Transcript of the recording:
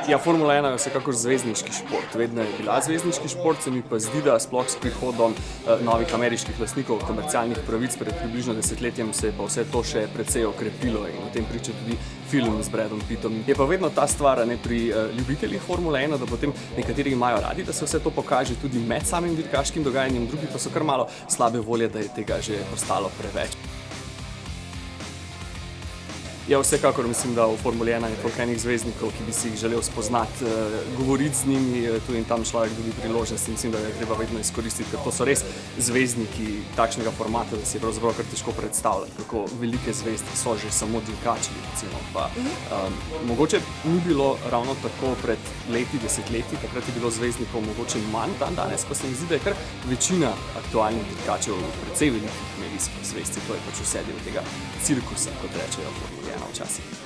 Ja, Formula 1 je vsekakor zvezdniški šport. Vedno je bila zvezdniški šport, se mi pa zdi, da sploh s prihodom novih ameriških lastnikov komercialnih pravic pred približno desetletjem se je pa vse to še precej okrepilo in o tem priča tudi film z Bradom Pittom. Je pa vedno ta stvar pri ljubiteljih Formule 1, da potem nekateri imajo radi, da se vse to pokaže tudi med samim dirkaškim dogajanjem, drugi pa so kar malo slabe volje, da je tega že postalo preveč. Ja, vsekakor mislim, da v Formuli 1 je toliko enih zvezdnikov, ki bi si jih želel spoznati, govoriti z njimi, tu in tam človek dobi priložnost in mislim, da je treba vedno izkoristiti, ker to so res zvezdniki takšnega formata, da si je pravzaprav kar težko predstavljati, kako velike zvezde so že samo dirkači, recimo. Pa, mogoče ni bilo ravno tako pred leti, desetletji, takrat je bilo zvezdnikov mogoče manj, danes pa se mi zdi, da je kar večina aktualnih dirkačev precej velikih medijskih zvezd, to je pač vse del tega cirkusa, kot rečejo Formule 1 včasih.